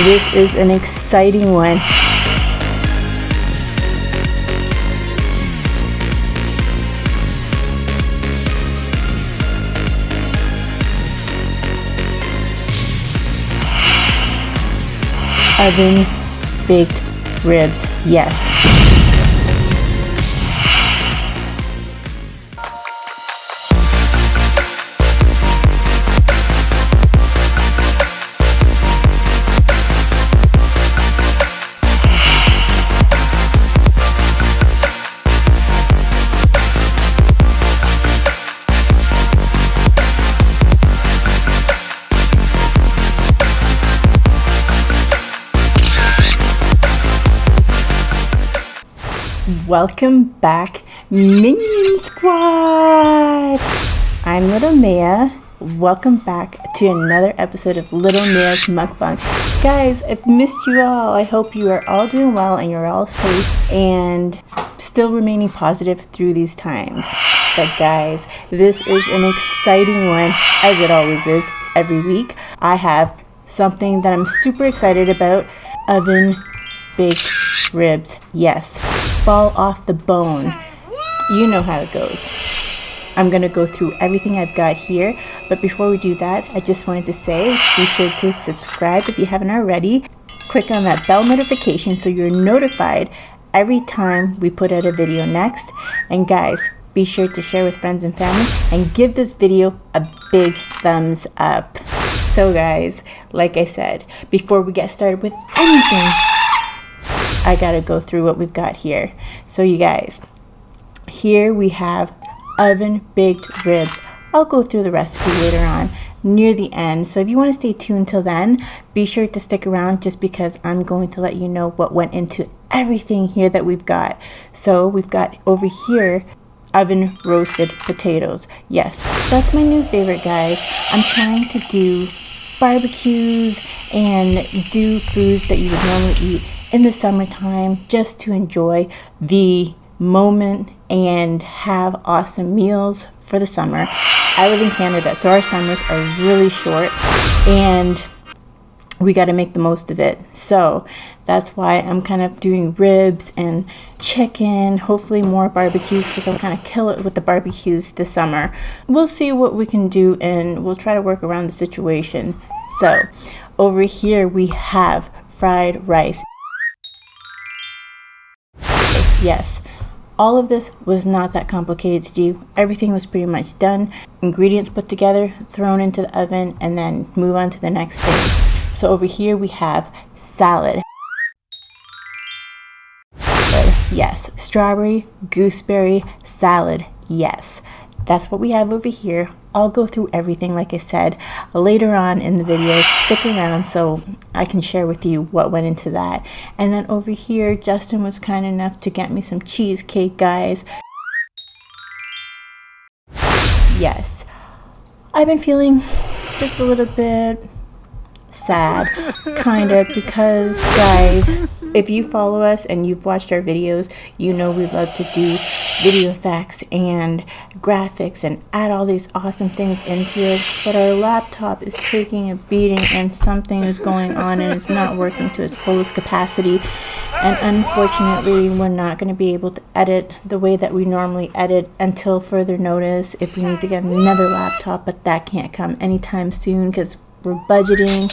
This is an exciting one. Oven baked ribs, yes. Welcome back, Minion Squad! I'm Little Maya. Welcome back to another episode of Little Maya's Mukbang. Guys, I've missed you all. I hope you are all doing well and you're all safe and still remaining positive through these times. But guys, this is an exciting one, as it always is every week. I have something that I'm super excited about. Oven baked ribs, yes. Fall off the bone. You know how it goes. I'm gonna go through everything I've got here, but before we do that, I just wanted to say be sure to subscribe if you haven't already. Click on that bell notification so you're notified every time we put out a video next. And guys, be sure to share with friends and family and give this video a big thumbs up. So guys, like I said, before we get started with anything, I gotta go through what we've got here. So you guys, here we have oven baked ribs. I'll go through the recipe later on near the end. So if you want to stay tuned till then, be sure to stick around just because I'm going to let you know what went into everything here that we've got. So we've got over here oven roasted potatoes. Yes, that's my new favorite, guys. I'm trying to do barbecues and do foods that you would normally eat in the summertime just to enjoy the moment and have awesome meals for the summer. I live in Canada, so our summers are really short and we got to make the most of it. So that's why I'm kind of doing ribs and chicken, hopefully more barbecues because I'm kind of kill it with the barbecues this summer. We'll see what we can do and we'll try to work around the situation. So over here we have fried rice. Yes, all of this was not that complicated to do. Everything was pretty much done. Ingredients put together, thrown into the oven, and then move on to the next thing. So over here we have salad. Yes, strawberry, gooseberry salad. Yes, that's what we have over here. I'll go through everything, like I said, later on in the video. Stick around so I can share with you what went into that. And then over here, Justin was kind enough to get me some cheesecake, guys. Yes, I've been feeling just a little bit sad, kind of, because, guys, if you follow us and you've watched our videos, you know we love to do video effects and graphics and add all these awesome things into it, but our laptop is taking a beating and something is going on and it's not working to its fullest capacity, and unfortunately we're not going to be able to edit the way that we normally edit until further notice if we need to get another laptop, but that can't come anytime soon because we're budgeting,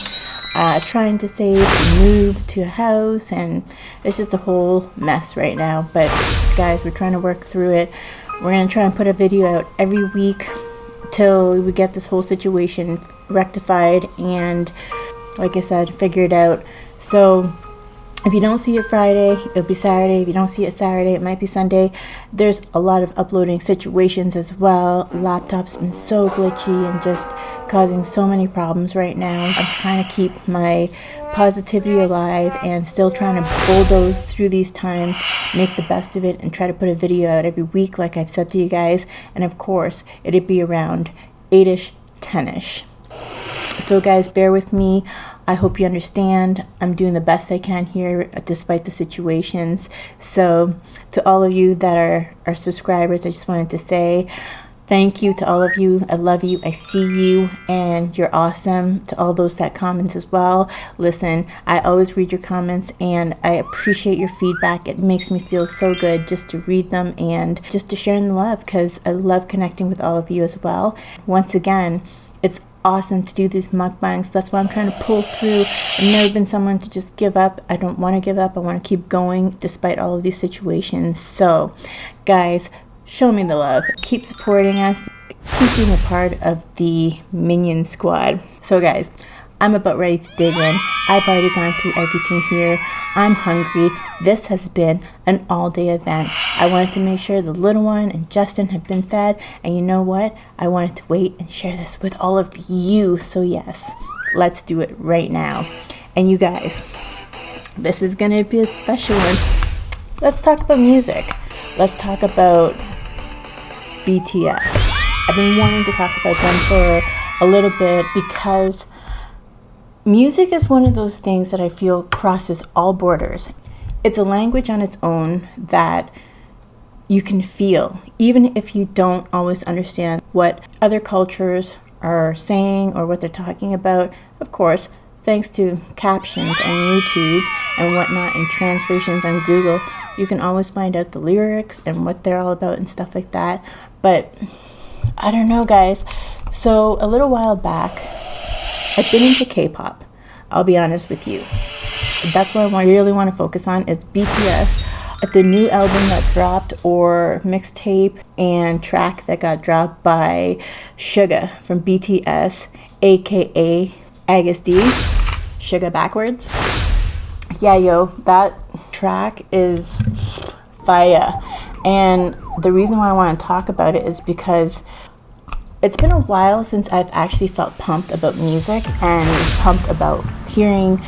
trying to save to move to a house, and it's just a whole mess right now. But guys, we're trying to work through it. We're going to try and put a video out every week till we get this whole situation rectified and, like I said, figured out. So if you don't see it Friday, it'll be Saturday. If you don't see it Saturday, it might be Sunday. There's a lot of uploading situations as well. Laptop's been so glitchy and just causing so many problems right now. I'm trying to keep my positivity alive and still trying to bulldoze through these times, make the best of it, and try to put a video out every week like I've said to you guys. And of course, it'd be around 8ish, 10ish. So guys, bear with me. I hope you understand. I'm doing the best I can here despite the situations. So to all of you that are subscribers, I just wanted to say Thank you to all of you. I love you. I see you and you're awesome. To all those that comments as well. Listen, I always read your comments and I appreciate your feedback. It makes me feel so good just to read them and just to share in the love, because I love connecting with all of you as well. Once again, it's awesome to do these mukbangs. That's why I'm trying to pull through. I've never been someone to just give up. I don't want to give up. I want to keep going despite all of these situations. So guys, show me the love. Keep supporting us. Keep being a part of the Minion Squad. So guys, I'm about ready to dig in. I've already gone through everything here. I'm hungry. This has been an all-day event. I wanted to make sure the little one and Justin have been fed. And you know what? I wanted to wait and share this with all of you. So yes, let's do it right now. And you guys, this is going to be a special one. Let's talk about music. Let's talk about BTS. I've been wanting to talk about them for a little bit because music is one of those things that I feel crosses all borders. It's a language on its own that you can feel, even if you don't always understand what other cultures are saying or what they're talking about. Of course, thanks to captions on YouTube and whatnot and translations on Google, you can always find out the lyrics and what they're all about and stuff like that. But I don't know, guys. So a little while back, I've been into K-pop. I'll be honest with you. That's what I really want to focus on is BTS. The new album that dropped, or mixtape and track that got dropped by Suga from BTS, aka Agust D. Suga backwards. Yeah, yo, that track is fire. And the reason why I want to talk about it is because it's been a while since I've actually felt pumped about music and pumped about hearing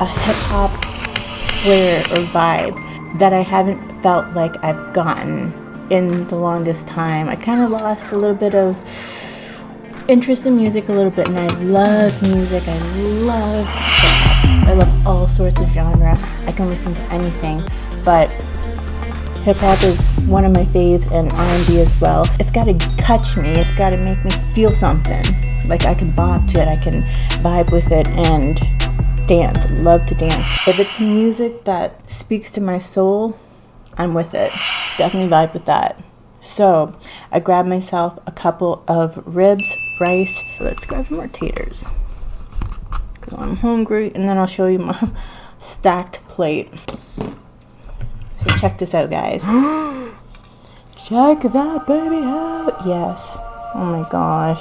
a hip-hop flair or vibe that I haven't felt like I've gotten in the longest time. I kind of lost a little bit of interest in music a little bit, and I love music. I love all sorts of genre. I can listen to anything, but hip-hop is one of my faves, and R&B as well. It's got to touch me. It's got to make me feel something. Like I can bop to it. I can vibe with it and dance. Love to dance. If it's music that speaks to my soul, I'm with it. Definitely vibe with that. So I grabbed myself a couple of ribs, rice. Let's grab some more taters because I'm hungry, and then I'll show you my stacked plate. So check this out, guys. Check that baby out. Yes. Oh my gosh.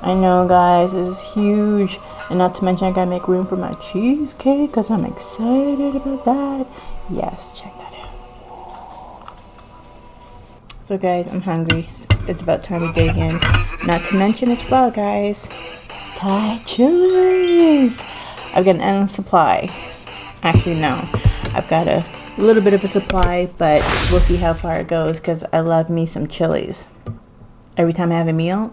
I know, guys, this is huge. And not to mention I gotta make room for my cheesecake because I'm excited about that. Yes, check that out. So guys, I'm hungry. It's about time we dig in. Not to mention as well, guys, Thai chilies. I've got an endless supply. Actually, no. I've got a little bit of a supply, but we'll see how far it goes because I love me some chilies. Every time I have a meal,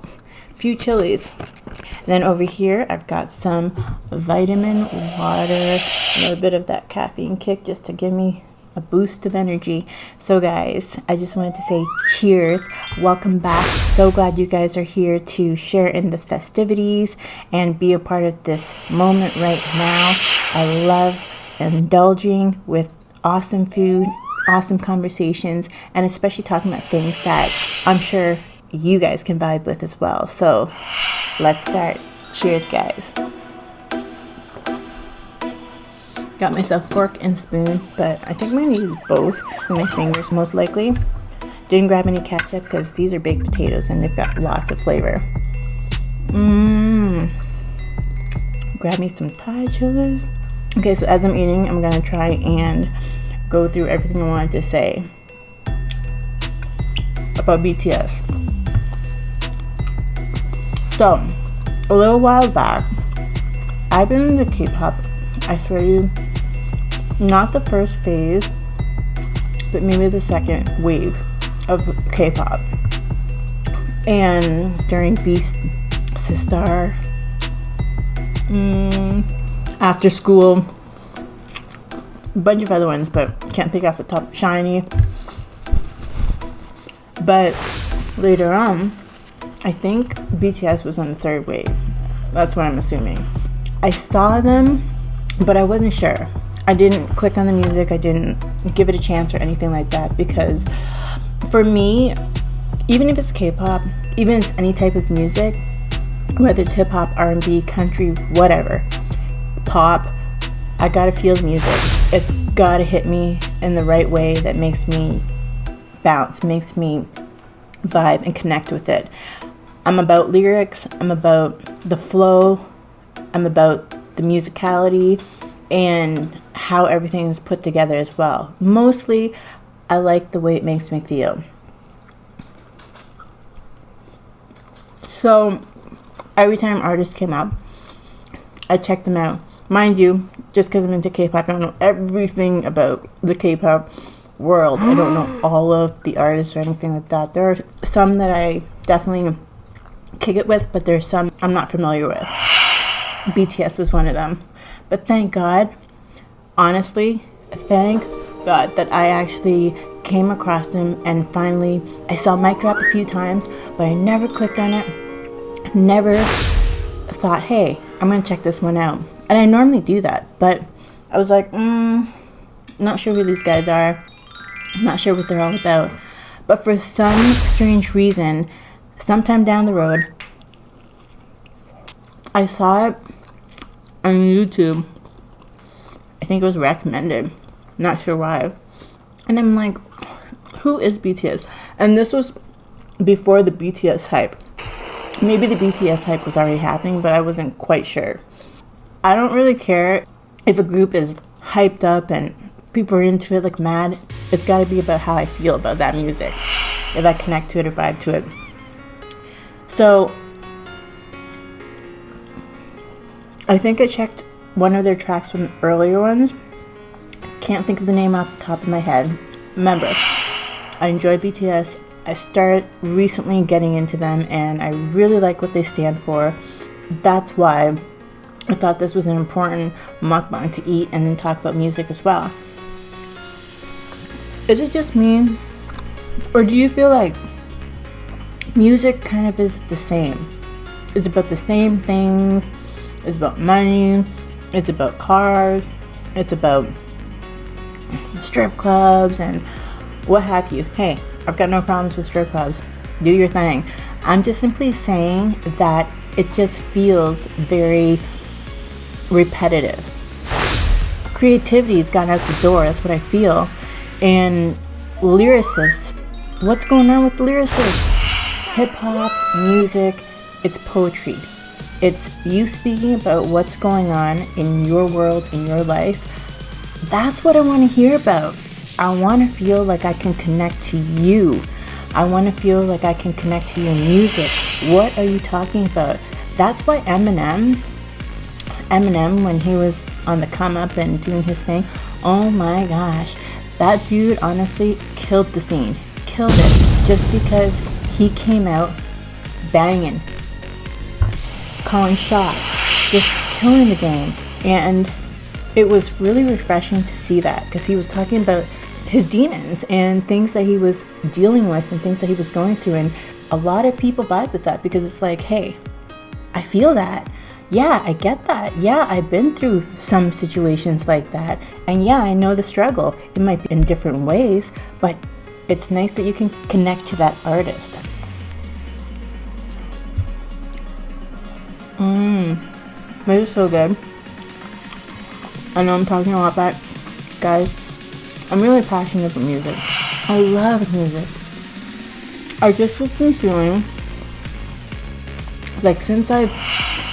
a few chilies. And then over here, I've got some vitamin water, a little bit of that caffeine kick just to give me a boost of energy. So guys, I just wanted to say cheers. Welcome back. So glad you guys are here to share in the festivities and be a part of this moment right now. I love indulging with awesome food, awesome conversations, and especially talking about things that I'm sure you guys can vibe with as well. So let's start. Cheers, guys. Got myself fork and spoon, but I think I'm going to use both with my fingers most likely. Didn't grab any ketchup because these are baked potatoes and they've got lots of flavor. Grab me some Thai chilies. Okay, so as I'm eating, I'm going to try and go through everything I wanted to say about BTS. So, a little while back, I've been into K-pop, I swear to you, not the first phase, but maybe the second wave of K-pop. And during Beast, Sistar, After School, a bunch of other ones, but can't think off the top. Shiny. But later on, I think BTS was on the third wave. That's what I'm assuming. I saw them, but I wasn't sure. I didn't click on the music. I didn't give it a chance or anything like that, because for me, even if it's K-pop, even if it's any type of music, whether it's hip hop, R&B, country, whatever, pop, I gotta feel the music. It's gotta hit me in the right way that makes me bounce, makes me vibe and connect with it. I'm about lyrics, I'm about the flow, I'm about the musicality and how everything is put together as well. Mostly, I like the way it makes me feel. So, every time artists came up, I checked them out. Mind you, just because I'm into K-pop, I don't know everything about the K-pop world. I don't know all of the artists or anything like that. There are some that I definitely kick it with, but there's some I'm not familiar with. BTS was one of them. But thank God, honestly, thank God that I actually came across them, and finally I saw Mic Drop a few times, but I never clicked on it. Never thought, hey, I'm gonna check this one out. And I normally do that, but I was like, not sure who these guys are. I'm not sure what they're all about. But for some strange reason, sometime down the road, I saw it on YouTube. I think it was recommended. Not sure why. And I'm like, who is BTS? And this was before the BTS hype. Maybe the BTS hype was already happening, but I wasn't quite sure. I don't really care if a group is hyped up and people are into it like mad. It's got to be about how I feel about that music, if I connect to it or vibe to it. So I think I checked one of their tracks from the earlier ones. Can't think of the name off the top of my head. Remember, I enjoy BTS. I started recently getting into them, and I really like what they stand for. That's why I thought this was an important mukbang to eat and then talk about music as well. Is it just me? Or do you feel like music kind of is the same? It's about the same things. It's about money. It's about cars. It's about strip clubs and what have you. Hey, I've got no problems with strip clubs. Do your thing. I'm just simply saying that it just feels very repetitive. Creativity's gone out the door. That's what I feel. And lyricists, what's going on with the lyricists? Hip hop, music, it's poetry. It's you speaking about what's going on in your world, in your life. That's what I want to hear about. I want to feel like I can connect to you. I want to feel like I can connect to your music. What are you talking about? That's why Eminem, when he was on the come up and doing his thing, oh my gosh, that dude honestly killed the scene. Killed it. Just because he came out banging, calling shots, just killing the game. And it was really refreshing to see that, because he was talking about his demons and things that he was dealing with and things that he was going through. And a lot of people vibe with that, because it's like, hey, I feel that. Yeah, I get that. Yeah, I've been through some situations like that. And yeah, I know the struggle. It might be in different ways, but it's nice that you can connect to that artist. This is so good. I know I'm talking a lot, but guys, I'm really passionate about music. I love music. I just have been feeling like since I've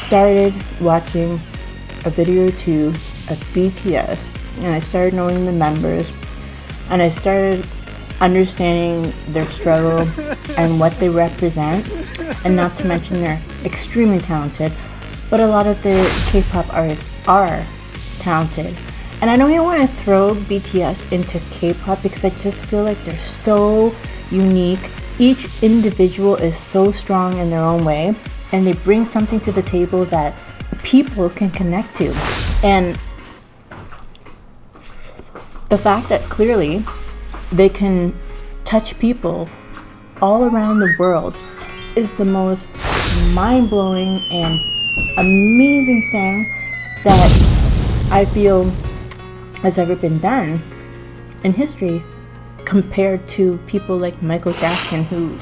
started watching a video or two of BTS, and I started knowing the members, and I started understanding their struggle and what they represent, and not to mention they're extremely talented, but a lot of the K-pop artists are talented. And I don't even want to throw BTS into K-pop, because I just feel like they're so unique. Each individual is so strong in their own way, and they bring something to the table that people can connect to. And the fact that clearly they can touch people all around the world is the most mind-blowing and amazing thing that I feel has ever been done in history, compared to people like Michael Jackson, who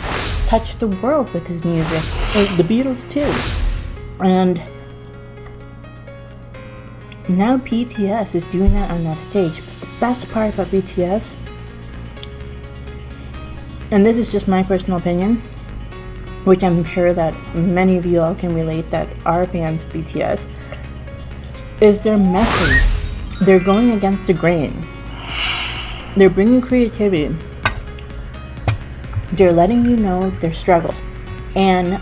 touched the world with his music, and the Beatles too. And now BTS is doing that on that stage. But the best part about BTS, and this is just my personal opinion, which I'm sure that many of you all can relate that are fans of BTS, is their message. They're going against the grain. They're bringing creativity. They're letting you know their struggles. And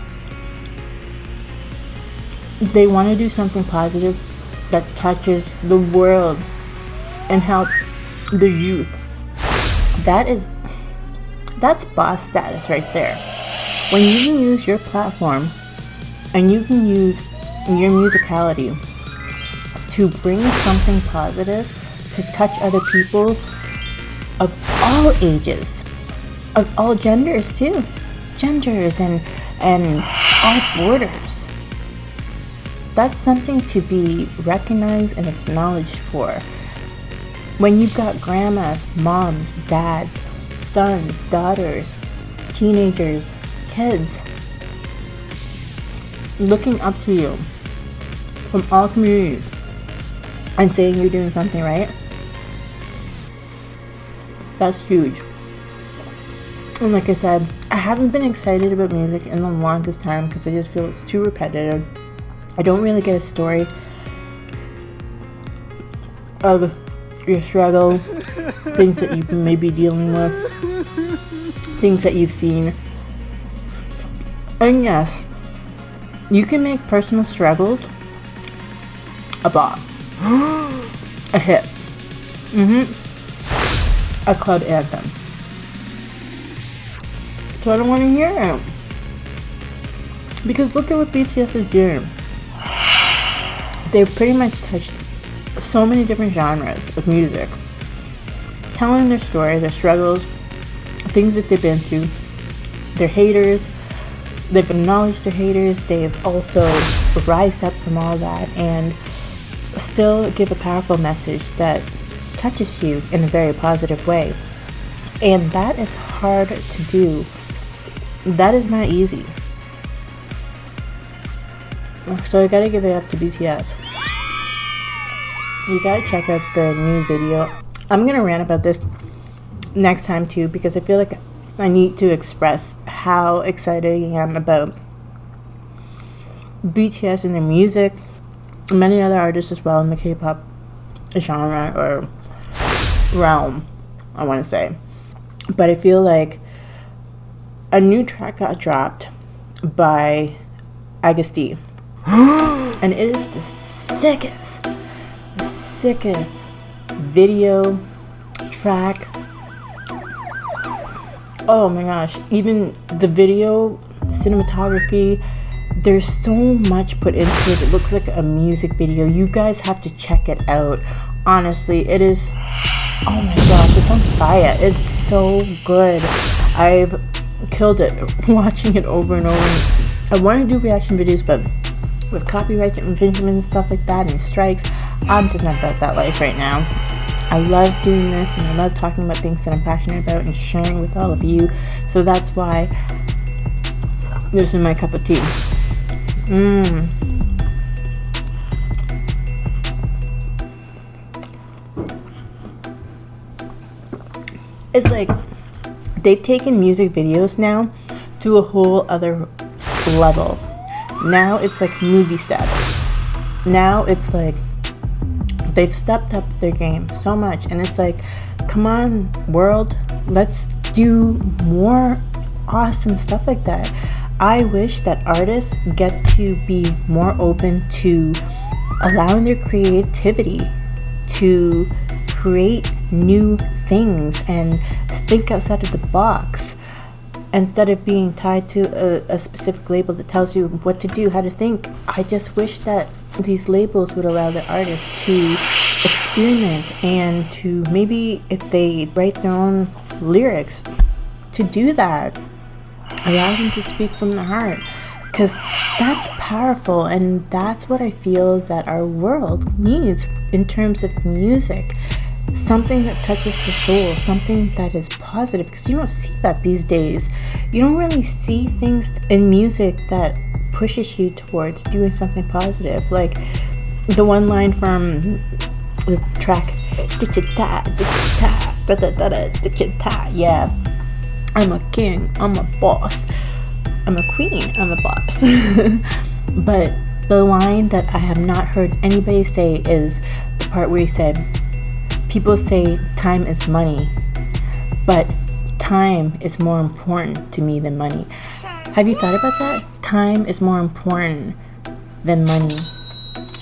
they want to do something positive that touches the world and helps the youth. That's boss status right there. When you can use your platform and you can use your musicality to bring something positive, to touch other people of all ages, of all genders too, and all borders. That's something to be recognized and acknowledged for. When you've got grandmas, moms, dads, sons, daughters, teenagers, kids looking up to you from all communities and saying you're doing something right, that's huge. And like I said, I haven't been excited about music in the longest time because I just feel it's too repetitive. I don't really get a story of your struggle, things that you may be dealing with, things that you've seen. And yes, you can make personal struggles a bop, a hit, a club anthem. So I don't want to hear it. Because look at what BTS is doing. They've pretty much touched so many different genres of music, telling their story, their struggles, things that they've been through, their haters. They've acknowledged their haters. They've also rised up from all that and still give a powerful message that touches you in a very positive way. And that is hard to do. That is not easy. So I gotta give it up to BTS. You gotta check out the new video. I'm gonna rant about this next time too, because I feel like I need to express how excited I am about BTS and their music, many other artists as well in the K-pop genre or realm, I want to say. But I feel like a new track got dropped by Agust D. And it is the sickest video track. Oh my gosh, even the video, the cinematography, there's so much put into it. It looks like a music video. You guys have to check it out. Honestly, it is, oh my gosh, it's on fire. It's so good. I've killed it watching it over and over. I want to do reaction videos, but with copyright infringement and stuff like that and strikes, I'm just not about that life right now. I love doing this and I love talking about things that I'm passionate about and sharing with all of you. So that's why this is my cup of tea. It's like they've taken music videos now to a whole other level. Now it's like movie status. Now it's like they've stepped up their game so much, and it's like, come on, world, let's do more awesome stuff like that. I wish that artists get to be more open to allowing their creativity to create new things and think outside of the box instead of being tied to a specific label that tells you what to do, how to think. I just wish that these labels would allow the artists to experiment and to maybe, if they write their own lyrics, to do that. allow them to speak from the heart, because that's powerful, and that's what I feel that our world needs in terms of music. Something that touches the soul, something that is positive, because you don't see that these days. You don't really see things in music that pushes you towards doing something positive. Like the one line from the track, yeah, I'm a king, I'm a boss, I'm a queen, I'm a boss. But the line that I have not heard anybody say is the part where he said, people say time is money, but time is more important to me than money. Have you thought about that? Time is more important than money.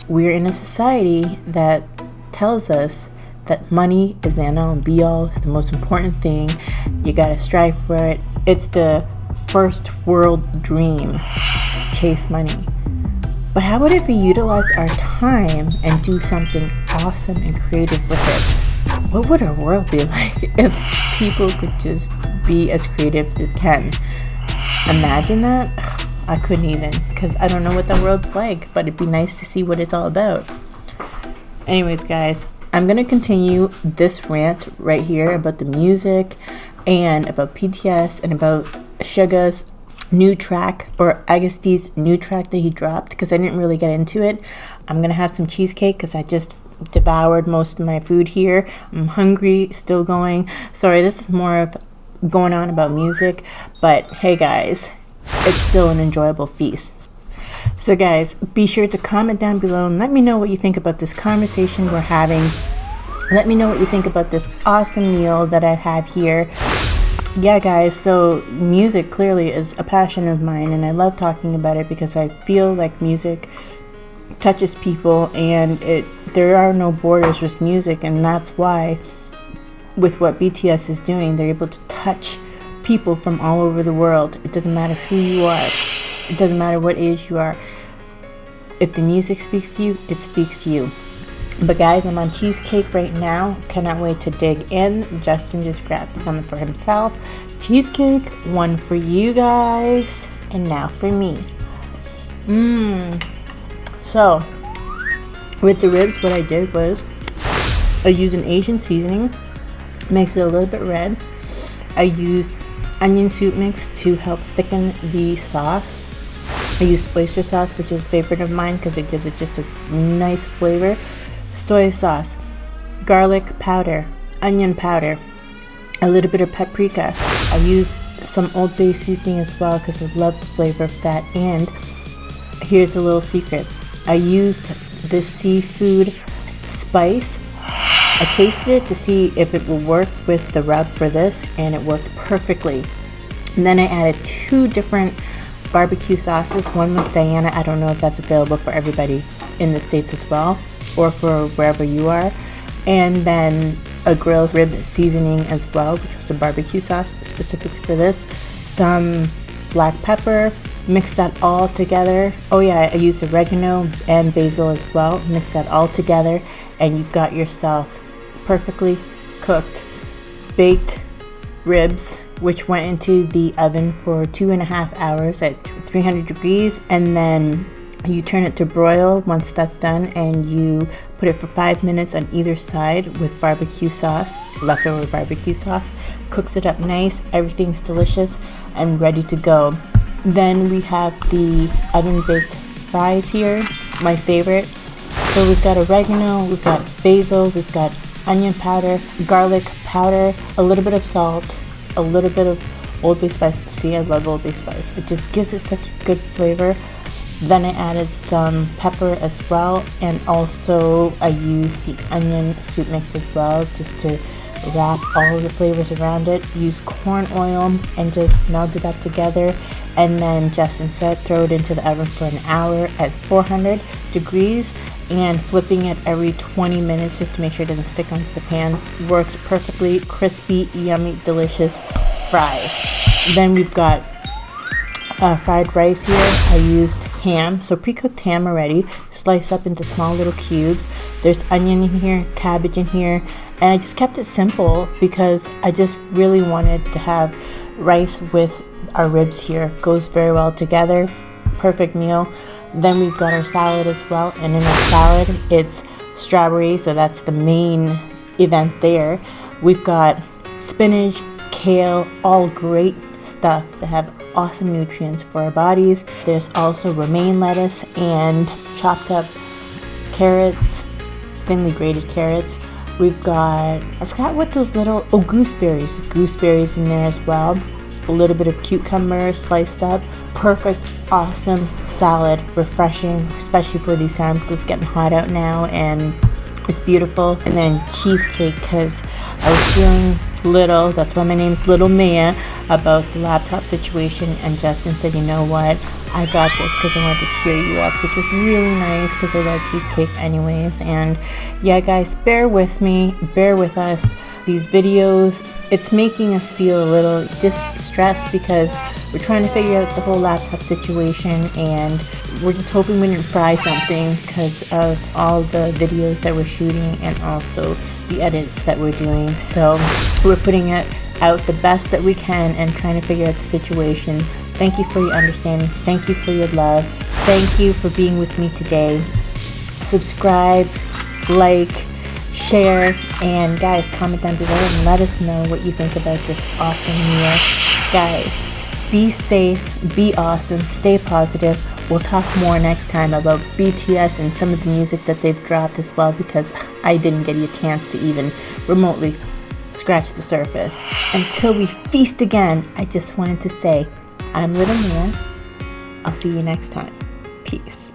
We're in a society that tells us that money is the end all and be all. It's the most important thing. You gotta strive for it. It's the first world dream. Chase money. But how about if we utilize our time and do something awesome and creative with it? What would our world be like if people could just be as creative as they can? Imagine that? I couldn't even, because I don't know what that world's like, but it'd be nice to see what it's all about. Anyways, guys, I'm going to continue this rant right here about the music and about BTS and about Suga's new track, or Agust D's new track that he dropped, because I didn't really get into it. I'm going to have some cheesecake because I just devoured most of my food here. I'm hungry, still going. Sorry, this is more of going on about music, but hey guys, it's still an enjoyable feast. So guys, be sure to comment down below and let me know what you think about this conversation we're having. Let me know what you think about this awesome meal that I have here. Yeah guys, so music clearly is a passion of mine, and I love talking about it because I feel like music touches people, and there are no borders with music, and that's why with what BTS is doing, they're able to touch people from all over the world. It doesn't matter who you are. It doesn't matter what age you are. If the music speaks to you, it speaks to you. But guys, I'm on cheesecake right now. Cannot wait to dig in. Justin just grabbed some for himself. Cheesecake, one for you guys, and now for me. So, with the ribs, what I did was I used an Asian seasoning, makes it a little bit red. I used onion soup mix to help thicken the sauce. I used oyster sauce, which is a favorite of mine because it gives it just a nice flavor. Soy sauce, garlic powder, onion powder, a little bit of paprika. I used some Old Bay seasoning as well because I love the flavor of that. And here's a little secret. I used this seafood spice. I tasted it to see if it will work with the rub for this, and it worked perfectly. And then I added 2 different barbecue sauces. One was Diana. I don't know if that's available for everybody in the States as well, or for wherever you are. And then a grilled rib seasoning as well, which was a barbecue sauce specifically for this. Some black pepper. Mix that all together. Oh yeah, I used oregano and basil as well. Mix that all together, and you've got yourself perfectly cooked baked ribs, which went into the oven for 2.5 hours at 300 degrees, and then you turn it to broil once that's done, and you put it for 5 minutes on either side with barbecue sauce, leftover barbecue sauce. Cooks it up nice, everything's delicious and ready to go. Then we have the oven baked fries here, my favorite. So we've got oregano, we've got basil, we've got onion powder, garlic powder, a little bit of salt, a little bit of Old Bay spice. See, I love Old Bay spice. It just gives it such a good flavor. Then I added some pepper as well, and also I used the onion soup mix as well, just to wrap all of the flavors around it. Use corn oil and just melted that together. And then Justin said throw it into the oven for an hour at 400 degrees, and flipping it every 20 minutes just to make sure it doesn't stick onto the pan. Works perfectly. Crispy, yummy, delicious fries. Then we've got fried rice here. I used ham, so pre-cooked ham already, sliced up into small little cubes. There's onion in here, cabbage in here, and I just kept it simple because I just really wanted to have rice with our ribs here. Goes very well together. Perfect meal. Then we've got our salad as well, and in our salad it's strawberry, so that's the main event there. We've got spinach, kale, all great stuff that have awesome nutrients for our bodies. There's also romaine lettuce and chopped up carrots, thinly grated carrots. We've got, I forgot what those little, gooseberries in there as well. A little bit of cucumber sliced up. Perfect, awesome salad, refreshing, especially for these times because it's getting hot out now and it's beautiful. And then cheesecake, because I was feeling little, that's why my name's Little Mia, about the laptop situation, and Justin said, you know what, I got this, because I wanted to cheer you up, which was really nice because I love cheesecake anyways. And yeah guys, bear with me, bear with us. These videos, it's making us feel a little just stressed because we're trying to figure out the whole laptop situation, and we're just hoping we didn't fry something because of all the videos that we're shooting and also the edits that we're doing. So we're putting it out the best that we can and trying to figure out the situations. Thank you for your understanding. Thank you for your love. Thank you for being with me today. Subscribe, like, share, and guys, comment down below and let us know what you think about this awesome meal. Guys, be safe, be awesome, stay positive. We'll talk more next time about BTS and some of the music that they've dropped as well, because I didn't get a chance to even remotely scratch the surface. Until we feast again, I just wanted to say, I'm Little Mia. I'll see you next time. Peace.